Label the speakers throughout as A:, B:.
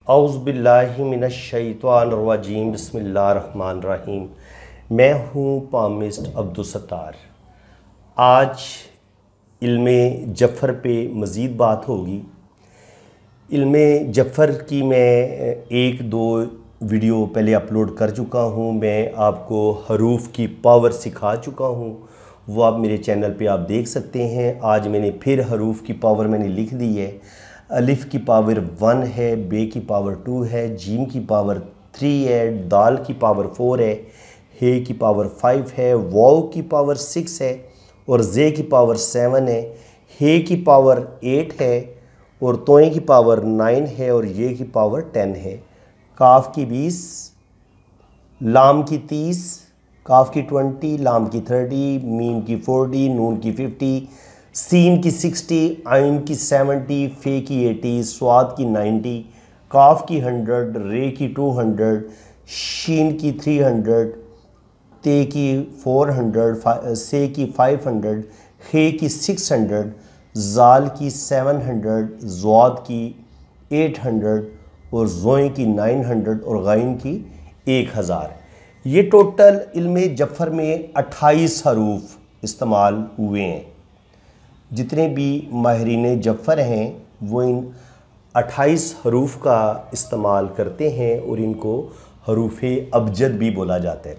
A: औज़ुबिल्लाहि मिनश्शैतानिर्रजीम बिस्मिल्लाहिर्रहमानिर्रहीम। मैं हूँ पामिस्ट अब्दुलसत्तार। आज इल्मे जफ़र पे मज़ीद बात होगी। इल्मे जफ़र की मैं एक दो वीडियो पहले अपलोड कर चुका हूँ। मैं आपको हरूफ की पावर सिखा चुका हूँ, वो आप मेरे चैनल पे आप देख सकते हैं। आज मैंने फिर हरूफ की पावर मैंने लिख दी है। अलिफ़ की पावर 1 है, बे की पावर 2 है, जीम की पावर 3 है, दाल की पावर 4 है, हे की पावर 5 है, वाव की पावर 6 है और जे की पावर 7 है, हे की पावर 8 है और तोए की पावर 9 है और ये की पावर 10 है। काफ की 20, लाम की 30, काफ की 20, लाम की 30, मीम की 40, नून की 50, सीन की 60, आइन की 70, फे की 80, स्वाद की 90, काफ की 100, रे की 200, शीन की 300, ते की 400, से की 500, खे की 600, जाल की 700, ज़्वाद की 800 और ज़ोए की 900 और गाइन की 1000। ये टोटल इल्मे जफ़र में 28 हरूफ इस्तेमाल हुए हैं। जितने भी माहिरीन जफ़र हैं वो इन 28 हरूफ का इस्तेमाल करते हैं और इनको हरूफ अबजद भी बोला जाता है।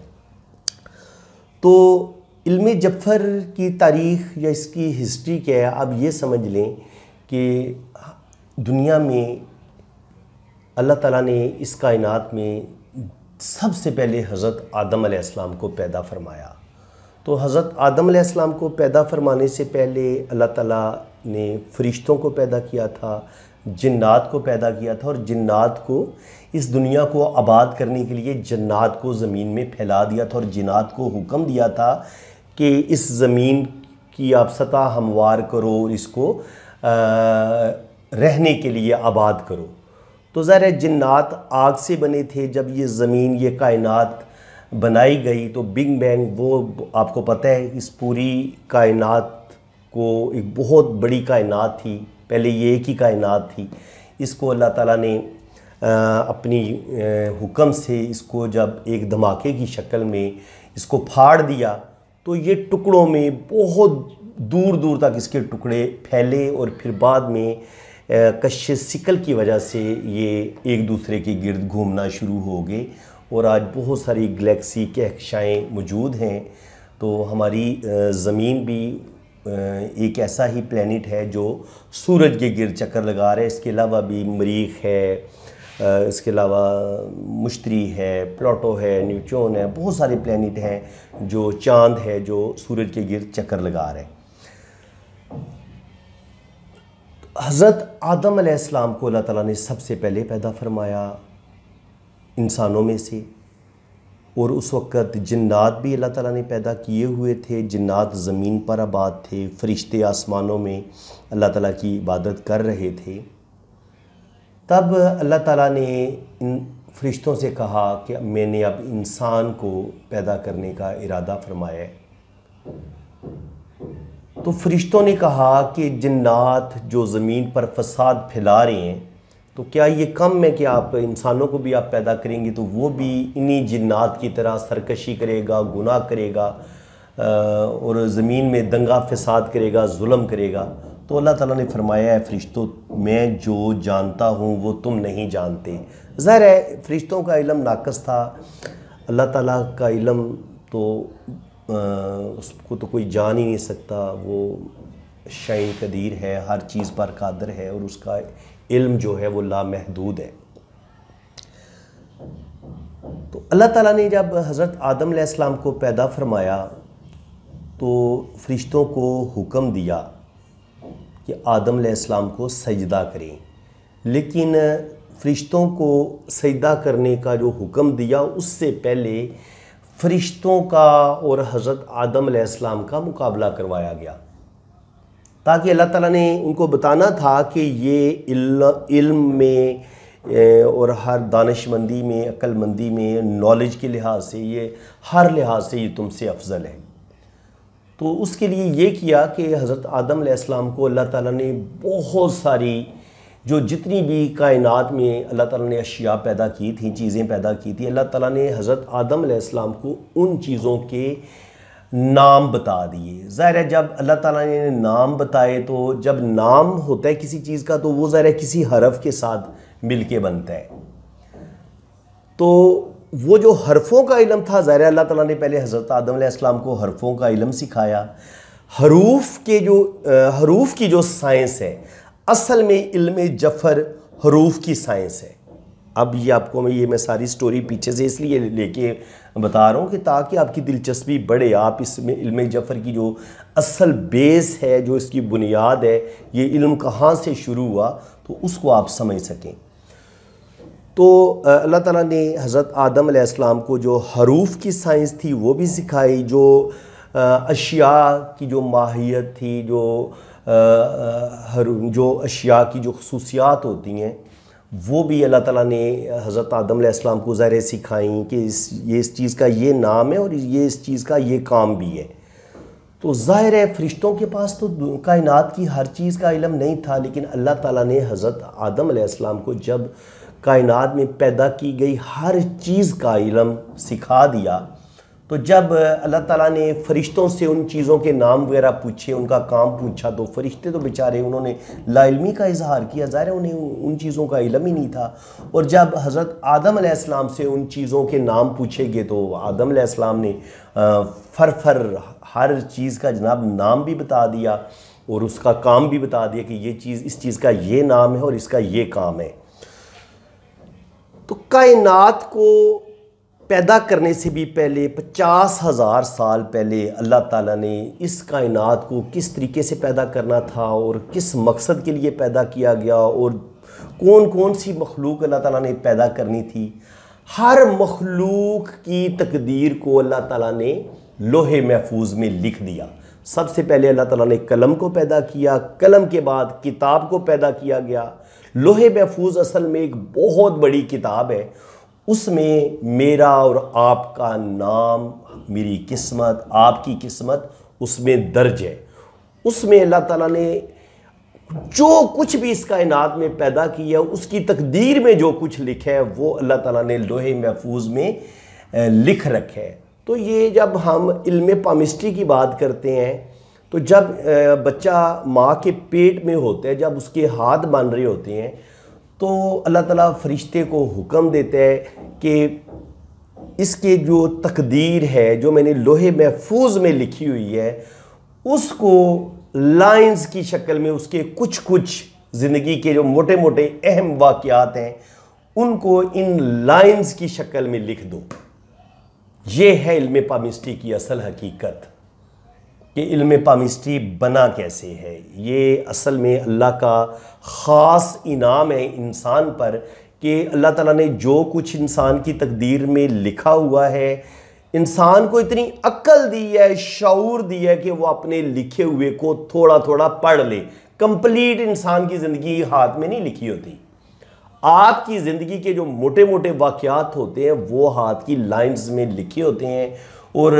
A: तो इल्मे जफ़र की तारीख़ या इसकी हिस्ट्री क्या है, आप ये समझ लें कि दुनिया में अल्लाह ताला ने इस कायनात में सबसे पहले हज़रत आदम अलैहिस्सलाम को पैदा फरमाया। तो हज़रत आदम अलैहिस्सलाम को पैदा फरमाने से पहले अल्लाह ताला ने फ़रिश्तों को पैदा किया था, जिन्नात को पैदा किया था और जिन्नात को इस दुनिया को आबाद करने के लिए जन्नात को ज़मीन में फैला दिया था और जिन्नात को हुक्म दिया था कि इस ज़मीन की आप सतह हमवार करो, इसको रहने के लिए आबाद करो। तो ज़ाहिर है जिन्नात आग से बने थे। जब ये ज़मीन, ये कायनात बनाई गई तो बिग बैंग, वो आपको पता है, इस पूरी कायनात को एक बहुत बड़ी कायनात थी, पहले ये एक ही कायनात थी। इसको अल्लाह ताला ने अपनी हुक्म से इसको जब एक धमाके की शक्ल में इसको फाड़ दिया तो ये टुकड़ों में बहुत दूर दूर तक इसके टुकड़े फैले और फिर बाद में कश्श सिकल की वजह से ये एक दूसरे के गिर्द घूमना शुरू हो गए और आज बहुत सारी गैलेक्सी कहकशाएँ मौजूद हैं। तो हमारी ज़मीन भी एक ऐसा ही प्लैनेट है जो सूरज के गिर्द चक्कर लगा रहा है। इसके अलावा भी मरीख है, इसके अलावा मुश्तरी है, प्लूटो है, न्यूट्रॉन है, बहुत सारे प्लैनेट हैं, जो चाँद है जो सूरज के गिर्द चक्कर लगा रहे हैं। हज़रत आदम अलैहिस्सलाम को अल्लाह ताला ने सबसे पहले पैदा फरमाया इंसानों में से, और उस वक़्त जिन्नात भी अल्लाह ताला ने पैदा किए हुए थे। जिन्नात ज़मीन पर आबाद थे, फ़रिश्ते आसमानों में अल्लाह ताला की इबादत कर रहे थे। तब अल्लाह ताला ने इन फ़रिश्तों से कहा कि मैंने अब इंसान को पैदा करने का इरादा फरमाया है। तो फ़रिश्तों ने कहा कि जिन्नात जो ज़मीन पर फ़साद फैला रहे हैं, तो क्या ये कम है कि आप इंसानों को भी आप पैदा करेंगे तो वो भी इन्हीं जिन्नात की तरह सरकशी करेगा, गुनाह करेगा और ज़मीन में दंगा फ़साद करेगा, जुल्म करेगा। तो अल्लाह ताला ने फरमाया है फ़रिश्तों, मैं जो जानता हूँ वो तुम नहीं जानते। ज़ाहिर है फ़रिश्तों का इल्म नाक़स था। अल्लाह ताला का इल्म तो उसको तो कोई जान ही नहीं सकता। वो शैइन कदीर है, हर चीज़ पर कादिर है और उसका इल्म जो है वो लामहदूद है। तो अल्लाह ताला ने जब हज़रत आदम अलैहिस्सलाम को पैदा फरमाया तो फ़रिश्तों को हुक्म दिया कि आदम अलैहिस्सलाम को सजदा करें, लेकिन फ़रिश्तों को सजदा करने का जो हुक्म दिया उससे पहले फ़रिश्तों का और हज़रत आदम अलैहिस्सलाम का मुकाबला करवाया गया, ताकि अल्लाह ताला ने उनको बताना था कि ये इल्म में और हर दानिशमंदी में, अक्लमंदी में, नॉलेज के लिहाज से, ये हर लिहाज से ये तुमसे अफजल है। तो उसके लिए ये किया कि हज़रत आदम अलैहिस्सलाम को अल्लाह ताला ने बहुत सारी जो जितनी भी कायनात में अल्लाह ताला ने अशिया पैदा की थी, चीज़ें पैदा की थी, अल्लाह ताला ने हज़रत आदम अलैहिस्सलाम को उन चीज़ों के नाम बता दिए। ज़ाहिर है जब अल्लाह ताला ने नाम बताए, तो जब नाम होता है किसी चीज़ का तो वो ज़ाहिर है किसी हरफ के साथ मिल के बनता है। तो वो जो हरफों का इल्म था, ज़ाहिर है अल्लाह ताला ने पहले हज़रत आदम अलैहिस्सलाम को हरफों का इल्म सिखाया। हरूफ की जो साइंस है, असल में इल्म जफ़र हरूफ की साइंस है। अब ये आपको मैं सारी स्टोरी पीछे से इसलिए लेके बता रहा हूँ कि ताकि आपकी दिलचस्पी बढ़े, आप इसमें इल्म जफ़र की जो असल बेस है, जो इसकी बुनियाद है, ये इल्म कहाँ से शुरू हुआ, तो उसको आप समझ सकें। तो अल्लाह ताला ने हज़रत आदम अलैहिस्सलाम को जो हरूफ की साइंस थी वो भी सिखाई, जो अशिया की जो माहियत थी, जो अशिया की जो खसूसियात होती हैं, वो भी अल्लाह ताला ने हज़रत आदम अलैहिस्सलाम को ज़ाहिर सिखाई कि इस चीज़ का ये नाम है और ये इस चीज़ का ये काम भी है। तो ज़ाहिर है फ़रिश्तों के पास तो कायनात की हर चीज़ का इल्म नहीं था, लेकिन अल्लाह ताला ने हज़रत आदम अलैहिस्सलाम को जब कायनात में पैदा की गई हर चीज़ का इल्म सिखा दिया, तो जब अल्लाह ताला ने फ़रिश्तों से उन चीज़ों के नाम वगैरह पूछे, उनका काम पूछा, तो फ़रिश्ते तो बेचारे उन्होंने लाइल्मी का इजहार किया। ज़ाहिर है उन्हें उन चीज़ों का इल्म ही नहीं था। और जब हज़रत आदम अलैहिस्सलाम से उन चीज़ों के नाम पूछे गए, तो आदम अलैहिस्सलाम ने फर हर चीज़ का जनाब नाम भी बता दिया और उसका काम भी बता दिया कि ये चीज़, इस चीज़ का ये नाम है और इसका ये काम है। तो कायनात को पैदा करने से भी पहले 50,000 साल पहले अल्लाह ताला ने इस कायनात को किस तरीके से पैदा करना था और किस मकसद के लिए पैदा किया गया और कौन कौन सी मखलूक अल्लाह ताला ने पैदा करनी थी, हर मखलूक की तकदीर को अल्लाह ताला ने लोहे महफूज में लिख दिया। सबसे पहले अल्लाह ताला ने कलम को पैदा किया, कलम के बाद किताब को पैदा किया गया। लोहे महफूज असल में एक बहुत बड़ी किताब है, उसमें मेरा और आपका नाम, मेरी किस्मत, आपकी किस्मत उसमें दर्ज है। उसमें अल्लाह ताला ने जो कुछ भी इस कायनात में पैदा किया, उसकी तकदीर में जो कुछ लिखा है वो अल्लाह ताला ने लोहे महफूज में लिख रखा है। तो ये जब हम इल्म पामिस्ट्री की बात करते हैं, तो जब बच्चा माँ के पेट में होता है, जब उसके हाथ बन रहे होते हैं, तो अल्लाह ताला फरिश्ते को हुक्म देता है कि इसके जो तकदीर है, जो मैंने लोहे महफूज में लिखी हुई है, उसको लाइंस की शक्ल में, उसके कुछ कुछ ज़िंदगी के जो मोटे मोटे अहम वाक़यात हैं, उनको इन लाइंस की शक्ल में लिख दो। ये है इल्म पामिस्ट्री की असल हकीकत कि इल्म पामिस्ट्री बना कैसे है। ये असल में अल्लाह का ख़ास इनाम है इंसान पर कि अल्लाह ताला ने जो कुछ इंसान की तकदीर में लिखा हुआ है, इंसान को इतनी अक्ल दी है, शऊर दी है कि वो अपने लिखे हुए को थोड़ा थोड़ा पढ़ ले। कंप्लीट इंसान की ज़िंदगी हाथ में नहीं लिखी होती। आपकी ज़िंदगी के जो मोटे मोटे वाक़यात होते हैं वो हाथ की लाइंस में लिखे होते हैं, और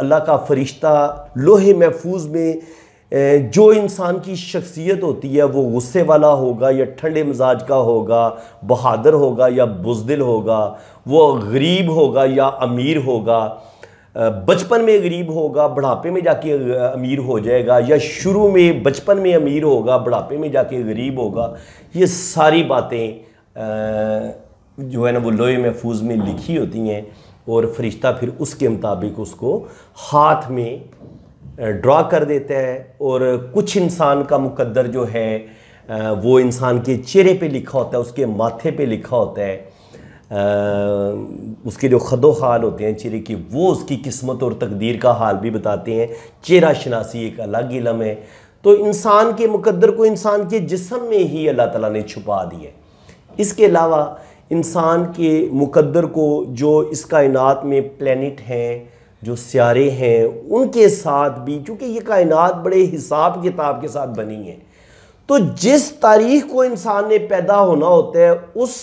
A: अल्लाह का फरिश्ता लोहे महफूज में जो इंसान की शख्सियत होती है, वो गुस्से वाला होगा या ठंडे मिजाज का होगा, बहादुर होगा या बुज़दिल होगा, वो गरीब होगा या अमीर होगा, बचपन में गरीब होगा, बुढ़ापे में जाके अमीर हो जाएगा, या शुरू में बचपन में अमीर होगा, बुढ़ापे में जाके गरीब होगा। ये सारी बातें जो है ना वो लोहे महफूज में लिखी होती हैं, और फरिश्ता फिर उसके मुताबिक उसको हाथ में ड्रा कर देता है। और कुछ इंसान का मुकद्दर जो है वो इंसान के चेहरे पे लिखा होता है, उसके माथे पे लिखा होता है, उसके जो खदो खाल होते हैं चेहरे की, वो उसकी किस्मत और तकदीर का हाल भी बताते हैं। चेहरा शनासी एक अलग इल्म है। तो इंसान के मुकद्दर को इंसान के जिस्म में ही अल्लाह ताला ने छुपा दिया। इसके अलावा इंसान के मुकद्दर को जो इस कायनात में प्लैनेट हैं, जो सियारे हैं, उनके साथ भी, चूँकि ये कायनात बड़े हिसाब किताब के साथ बनी है, तो जिस तारीख को इंसान ने पैदा होना होता है, उस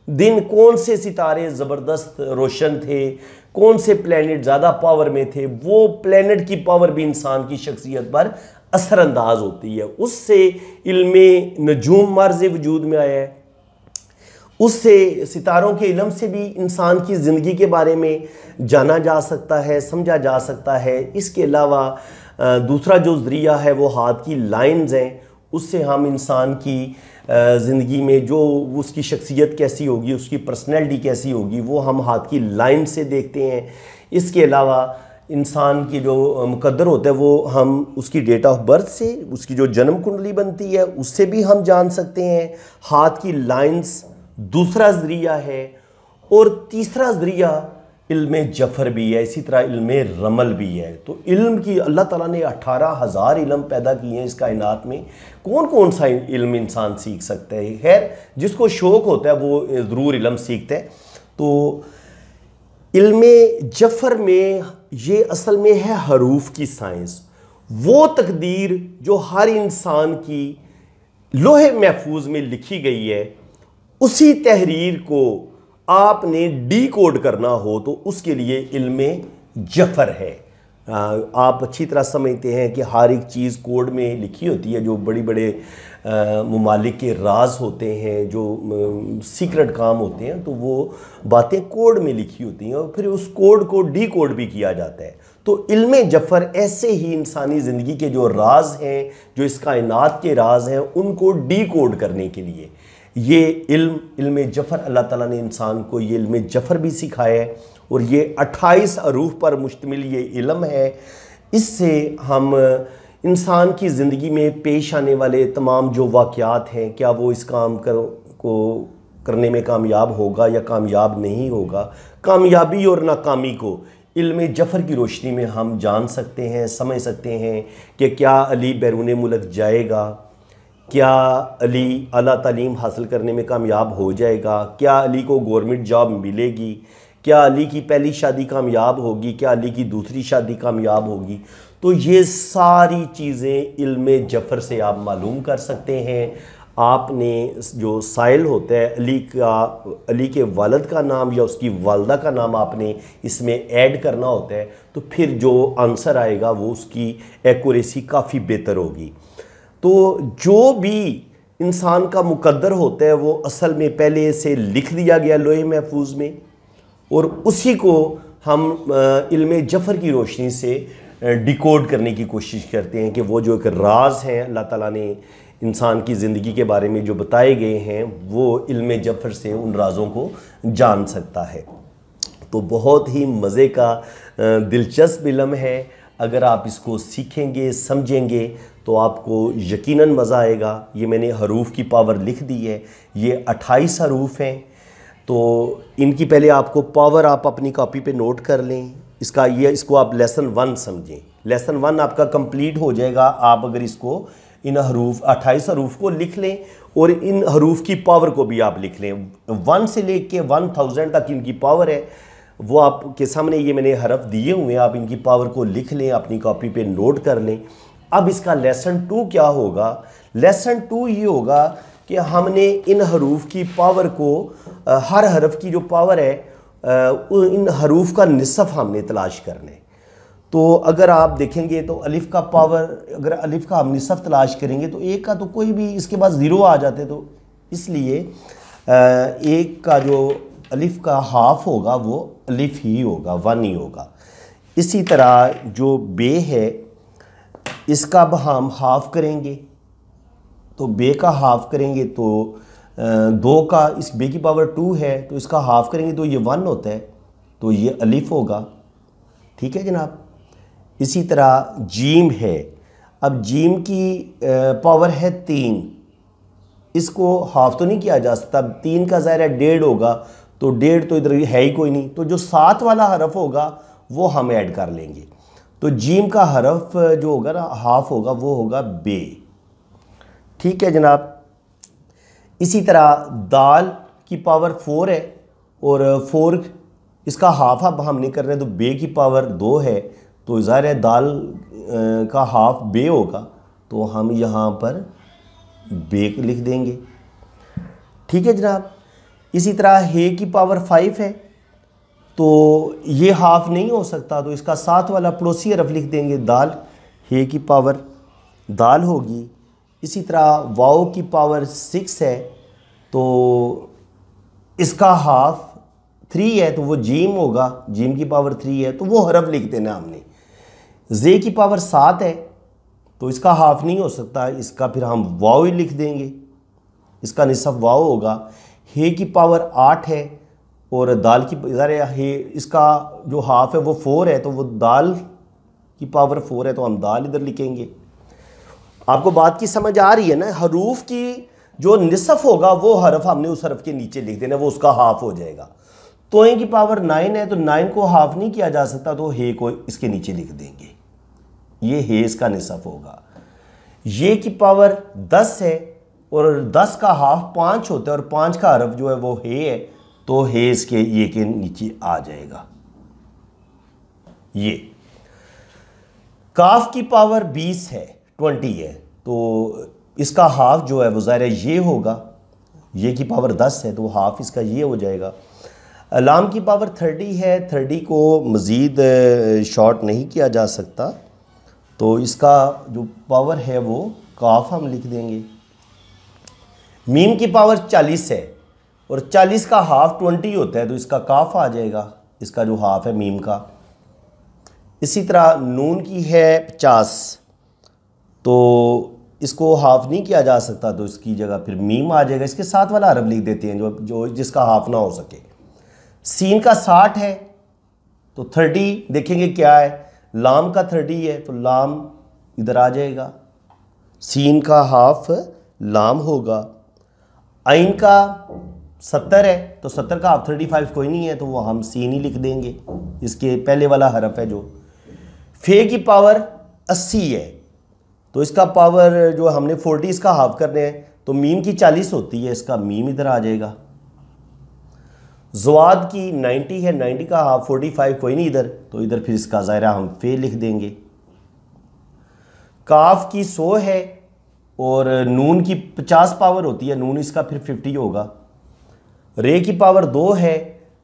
A: दिन कौन से सितारे ज़बरदस्त रोशन थे, कौन से प्लैनेट ज़्यादा पावर में थे, वो प्लैनेट की पावर भी इंसान की शख्सियत पर असरअंदाज होती है। उससे इल्म नजूम मर्ज़ वजूद में आया है, उससे सितारों के इल्म से भी इंसान की ज़िंदगी के बारे में जाना जा सकता है, समझा जा सकता है। इसके अलावा दूसरा जो ज़रिया है वो हाथ की लाइंस हैं, उससे हम इंसान की ज़िंदगी में जो उसकी शख्सियत कैसी होगी, उसकी पर्सनैलिटी कैसी होगी, वो हम हाथ की लाइन से देखते हैं। इसके अलावा इंसान की जो मुकद्दर होता है वो हम उसकी डेट ऑफ बर्थ से, उसकी जो जन्म कुंडली बनती है उससे भी हम जान सकते हैं। हाथ की लाइंस दूसरा ज़रिया है। और तीसरा ज़रिया इल्म जफ़र भी है, इसी तरह इल्म रमल भी है। तो इल्म की अल्लाह ताला ने 18,000 इल्म पैदा किए हैं इस कायनात में। कौन कौन सा इल्म इंसान सीख सकता है? खैर, जिसको शौक़ होता है वो ज़रूर इल्म सीखता है। तो इल्म जफ़र में ये असल में है हरूफ की साइंस, वो तकदीर जो हर इंसान की लोहे महफूज में लिखी गई है। उसी तहरीर को आपने डी कोड करना हो तो उसके लिए इल्म जफ़र है। आप अच्छी तरह समझते हैं कि हर एक चीज़ कोड में लिखी होती है। जो बड़ी बड़े मुमालिक के राज होते हैं, जो सीक्रेट काम होते हैं, तो वो बातें कोड में लिखी होती हैं और फिर उस कोड को डी कोड भी किया जाता है। तो इल्म जफ़र ऐसे ही इंसानी ज़िंदगी के जो राज हैं, जो इस कायनात के राज हैं, उनको डी कोड करने के लिए ये इल्म जफ़र अल्लाह ताला ने इंसान को ये इल्म जफ़र भी सिखाया है। और ये 28 अरूफ पर मुश्तमिल ये इल्म है। इससे हम इंसान की ज़िंदगी में पेश आने वाले तमाम जो वाक़यात हैं, क्या वो इस काम को करने में कामयाब होगा या कामयाब नहीं होगा, कामयाबी और नाकामी को इल्म जफ़र की रोशनी में हम जान सकते हैं, समझ सकते हैं कि क्या अली बैरून मुल्क जाएगा, क्या अली आला तालीम हासिल करने में कामयाब हो जाएगा, क्या अली को गवर्नमेंट जॉब मिलेगी, क्या अली की पहली शादी कामयाब होगी, क्या अली की दूसरी शादी कामयाब होगी। तो ये सारी चीज़ें इल्म जफ़र से आप मालूम कर सकते हैं। आपने जो साइल होता है अली के वालिद का नाम या उसकी वालदा का नाम आपने इसमें ऐड करना होता है, तो फिर जो आंसर आएगा वो उसकी एक्यूरेसी काफ़ी बेहतर होगी। तो जो भी इंसान का मुकद्दर होता है वो असल में पहले से लिख दिया गया लोहे महफूज में, और उसी को हम इल्म जफ़र की रोशनी से डिकोड करने की कोशिश करते हैं कि वो जो एक राज हैं अल्लाह ताला ने इंसान की ज़िंदगी के बारे में जो बताए गए हैं, वो इल्म जफ़र से उन राज़ों को जान सकता है। तो बहुत ही मज़े का दिलचस्प इल्म है। अगर आप इसको सीखेंगे, समझेंगे, तो आपको यकीनन मज़ा आएगा। ये मैंने हरूफ की पावर लिख दी है, ये 28 हरूफ हैं। तो इनकी पहले आपको पावर आप अपनी कॉपी पे नोट कर लें। इसको आप लेसन 1 समझें। लेसन 1 आपका कंप्लीट हो जाएगा आप अगर इसको इन हरूफ 28 हरूफ को लिख लें और इन हरूफ की पावर को भी आप लिख लें। 1 से लेके 1000 तक इनकी पावर है, वो आपके सामने ये मैंने हरफ दिए हुए हैं। आप इनकी पावर को लिख लें, अपनी कॉपी पे नोट कर लें। अब इसका लेसन 2 क्या होगा? लेसन 2 ये होगा कि हमने इन हरूफ की पावर को, हर हरफ की जो पावर है, इन हरूफ का निसफ हमने तलाश करना है। तो अगर आप देखेंगे तो अलिफ का पावर, अगर अलिफ का हम निसफ तलाश करेंगे तो एक का तो कोई भी इसके बाद ज़ीरो आ जाते, तो इसलिए एक का जो अलिफ का हाफ होगा वो अलिफ ही होगा, 1 ही होगा। इसी तरह जो बे है इसका अब हम हाफ करेंगे, तो बे का हाफ करेंगे तो 2 का, इस बे की पावर 2 है तो इसका हाफ करेंगे तो ये 1 होता है, तो ये अलिफ होगा। ठीक है जनाब। इसी तरह जीम है। अब जीम की पावर है 3, इसको हाफ तो नहीं किया जा सकता। 3 का ज़ाहिर है 1.5 होगा, तो 1.5 तो इधर है ही कोई नहीं, तो जो 7 वाला हरफ होगा वो हम ऐड कर लेंगे। तो जीम का हरफ जो होगा ना हाफ होगा, वो होगा बे। ठीक है जनाब। इसी तरह दाल की पावर 4 है और 4 इसका हाफ अब हम नहीं कर रहे, तो बे की पावर 2 है, तो ज़ाहिर है दाल का हाफ बे होगा, तो हम यहाँ पर बे लिख देंगे। ठीक है जनाब। इसी तरह हे की पावर 5 है, तो ये हाफ नहीं हो सकता, तो इसका 7 वाला पड़ोसी हरफ लिख देंगे दाल, हे की पावर दाल होगी। इसी तरह वाओ की पावर 6 है तो इसका हाफ 3 है तो वो जीम होगा, जीम की पावर 3 है तो वो हरफ लिख देना हमने। जे की पावर 7 है तो इसका हाफ नहीं हो सकता, इसका फिर हम वाओ ही लिख देंगे, इसका निसफ वाओ होगा। हे की पावर 8 है और दाल की इधर हे, इसका जो हाफ है वो 4 है तो वो दाल की पावर 4 है तो हम दाल इधर लिखेंगे। आपको बात की समझ आ रही है ना। हरूफ की जो निसफ होगा वो हरफ हमने उस हरफ के नीचे लिख देना, वो उसका हाफ हो जाएगा। तोए की पावर 9 है तो 9 को हाफ नहीं किया जा सकता तो हे को इसके नीचे लिख देंगे, ये हे इसका निसफ होगा। ये की पावर 10 है और 10 का हाफ 5 होता है और 5 का हरफ जो है वो हे है तो हे इसके ये के नीचे आ जाएगा। ये काफ की पावर 20 है 20 है तो इसका हाफ जो है वो ज़ाहिर है ये होगा। ये की पावर 10 है तो हाफ इसका ये हो जाएगा। अलाम की पावर 30 है, 30 को मज़ीद शॉर्ट नहीं किया जा सकता तो इसका जो पावर है वो काफ हम लिख देंगे। मीम की पावर 40 है और 40 का हाफ 20 होता है तो इसका काफ आ जाएगा, इसका जो हाफ है मीम का। इसी तरह नून की है 50 तो इसको हाफ नहीं किया जा सकता तो इसकी जगह फिर मीम आ जाएगा, इसके साथ वाला हरफ लिख देते हैं जो जिसका हाफ ना हो सके। सीन का 60 है तो 30 देखेंगे क्या है, लाम का 30 है तो लाम इधर आ जाएगा, सीन का हाफ लाम होगा। आइन का 70 है तो 70 का हाफ 35 कोई नहीं है तो वो हम सीन ही लिख देंगे, इसके पहले वाला हरफ है जो। फे की पावर 80 है तो इसका पावर जो हमने 40 इसका हाफ करने हैं तो मीम की 40 होती है, इसका मीम इधर आ जाएगा। ज़वाद की 90 है, 90 का हाफ 45 कोई नहीं इधर तो इधर फिर इसका ज़ायरा हम फे लिख देंगे। काफ की 100 है और नून की 50 पावर होती है, नून इसका फिर 50 होगा। रे की पावर 2 है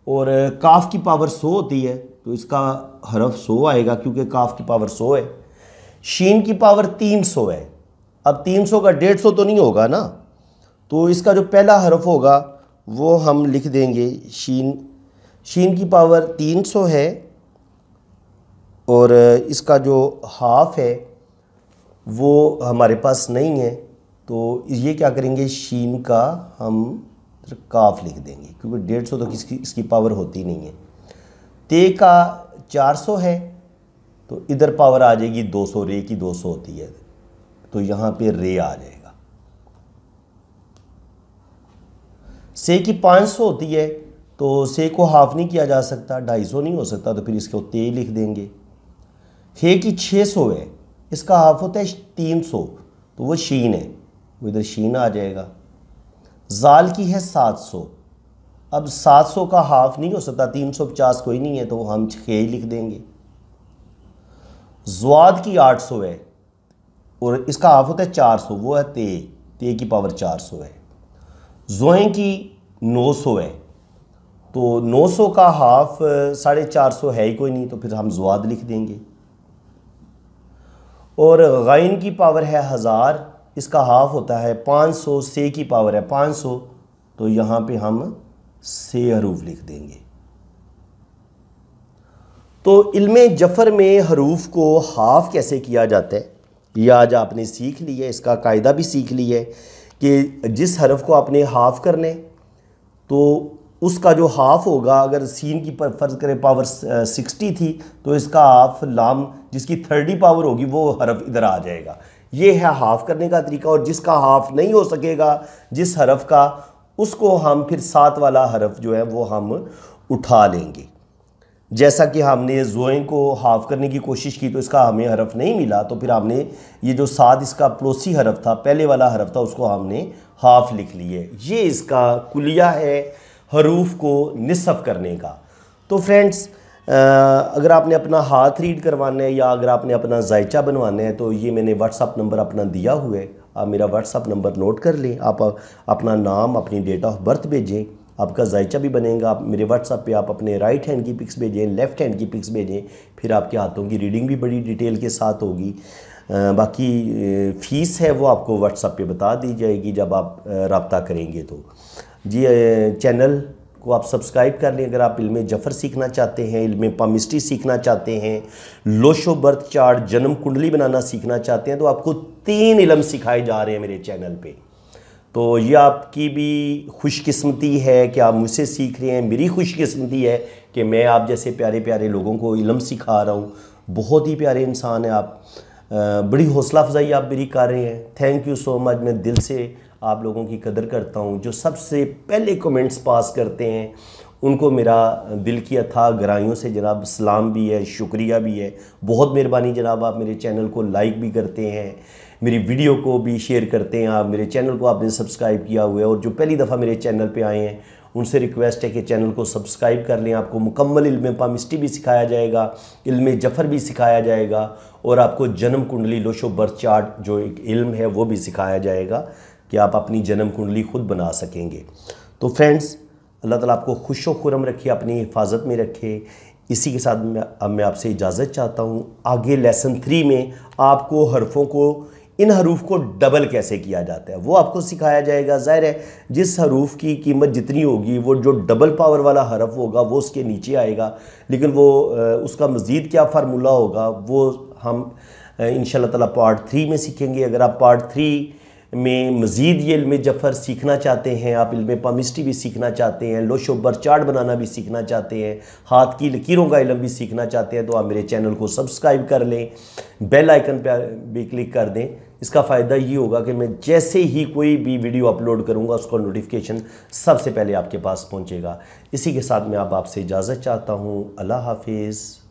A: और काफ की पावर 100 होती है तो इसका हरफ 100 आएगा क्योंकि काफ की पावर 100 है। शीन की पावर 300 है, अब 300 का 150 तो नहीं होगा ना तो इसका जो पहला हरफ होगा वो हम लिख देंगे शीन। शीन की पावर 300 है और इसका जो हाफ है वो हमारे पास नहीं है तो ये क्या करेंगे, शीन का हम काफ लिख देंगे क्योंकि 150 तो इसकी पावर होती नहीं है। ते का 400 है तो इधर पावर आ जाएगी 200, रे की 200 होती है तो यहाँ पे रे आ जाएगा। से की 500 होती है तो से को हाफ नहीं किया जा सकता, 250 नहीं हो सकता तो फिर इसको ते लिख देंगे। हे की 600 है, इसका हाफ होता है 300 तो वो शीन है, वो इधर शीन आ जाएगा। जाल की है 700, अब 700 का हाफ नहीं हो सकता, 350 कोई नहीं है तो हम खे लिख देंगे। ज़वाद की 800 है और इसका हाफ होता है 400, वो है ते की पावर 400 है। ज़ोएं की 900 है तो 900 का हाफ 450 है ही कोई नहीं तो फिर हम ज़वाद लिख देंगे। और गाइन की पावर है 1000, इसका हाफ होता है 500, से की पावर है 500 तो यहाँ पे हम से हरूफ लिख देंगे। तो इल्मे जफ़र में हरूफ को हाफ कैसे किया जाता है ये आज आपने सीख लिया है, इसका कायदा भी सीख लिया है कि जिस हरफ को आपने हाफ करने तो उसका जो हाफ होगा, अगर सीन की फ़र्ज़ करें पावर 60 थी तो इसका हाफ लाम जिसकी 30 पावर होगी वो हरफ इधर आ जाएगा। ये है हाफ करने का तरीका। और जिसका हाफ नहीं हो सकेगा जिस हरफ का, उसको हम फिर साथ वाला हरफ जो है वो हम उठा लेंगे। जैसा कि हमने ज़ोएं को हाफ करने की कोशिश की तो इसका हमें हरफ नहीं मिला तो फिर हमने ये जो साथ इसका पड़ोसी हरफ था, पहले वाला हरफ था, उसको हमने हाफ लिख लिए। ये इसका कुलिया है हरूफ को निसफ करने का। तो फ्रेंड्स अगर आपने अपना हाथ रीड करवाना है या अगर आपने अपना जायचा बनवाना है तो ये मैंने व्हाट्सअप नंबर अपना दिया हुआ है, आप मेरा व्हाट्सअप नंबर नोट कर लें। आप अपना नाम, अपनी डेट ऑफ बर्थ भेजें, आपका जायचा भी बनेगा। आप मेरे व्हाट्सअप पे आप अपने राइट हैंड की पिक्स भेजें, लेफ़्ट हैंड की पिक्स भेजें, फिर आपके हाथों की रीडिंग भी बड़ी डिटेल के साथ होगी। बाकी फ़ीस है वो आपको व्हाट्सएप पे बता दी जाएगी जब आप रब्ता करेंगे तो। जी चैनल को आप सब्सक्राइब कर लें अगर आप इल्म जफ़र सीखना चाहते हैं, इल्म पामिस्ट्री सीखना चाहते हैं, लोशो बर्थ चार्ट जन्म कुंडली बनाना सीखना चाहते हैं, तो आपको 3 इल्म सिखाए जा रहे हैं मेरे चैनल पे। तो ये आपकी भी खुशकिस्मती है कि आप मुझसे सीख रहे हैं, मेरी खुशकिस्मती है कि मैं आप जैसे प्यारे प्यारे लोगों को इल्म सिखा रहा हूँ। बहुत ही प्यारे इंसान हैं आप, बड़ी हौसला अफजाई आप मेरी कर रहे हैं। Thank you so much. मैं दिल से आप लोगों की कदर करता हूँ। जो सबसे पहले कमेंट्स पास करते हैं उनको मेरा दिल की अथाह गहराइयों से जनाब सलाम भी है, शुक्रिया भी है। बहुत मेहरबानी जनाब, आप मेरे चैनल को लाइक भी करते हैं, मेरी वीडियो को भी शेयर करते हैं, आप मेरे चैनल को आपने सब्सक्राइब किया हुआ है। और जो पहली दफ़ा मेरे चैनल पे आए हैं उनसे रिक्वेस्ट है कि चैनल को सब्सक्राइब कर लें। आपको मुकम्मल इल्म पामिस्ट्री भी सिखाया जाएगा, इल्म जफ़र भी सिखाया जाएगा और आपको जन्म कुंडली लोशो बर्थ चार्ट जो एक इल्म है वो भी सिखाया जाएगा कि आप अपनी जन्म कुंडली खुद बना सकेंगे। तो फ्रेंड्स, अल्लाह ताला आपको खुश व खुरम रखे, अपनी हिफाजत में रखे। इसी के साथ मैं आपसे इजाज़त चाहता हूँ। आगे लेसन 3 में आपको हरफों को, इन हरूफ को डबल कैसे किया जाता है वो आपको सिखाया जाएगा। ज़ाहिर है जिस हरूफ की कीमत जितनी होगी वो जो डबल पावर वाला हरफ होगा वो उसके नीचे आएगा, लेकिन वो उसका मज़ीद क्या फार्मूला होगा वो हम इंशाल्लाह ताला पार्ट 3 में सीखेंगे। अगर आप पार्ट 3 में मज़ीद ये इल्म जफ़र सीखना चाहते हैं, आप इल्म पामिस्ट्री भी सीखना चाहते हैं, लोशो बर्थ चार्ट बनाना भी सीखना चाहते हैं, हाथ की लकीरों का इल्म भी सीखना चाहते हैं, तो आप मेरे चैनल को सब्सक्राइब कर लें, बेल आइकन पर भी क्लिक कर दें। इसका फ़ायदा ये होगा कि मैं जैसे ही कोई भी वीडियो अपलोड करूँगा उसका नोटिफिकेशन सबसे पहले आपके पास पहुँचेगा। इसी के साथ मैं आपसे इजाज़त चाहता हूँ। अल्लाह हाफिज़।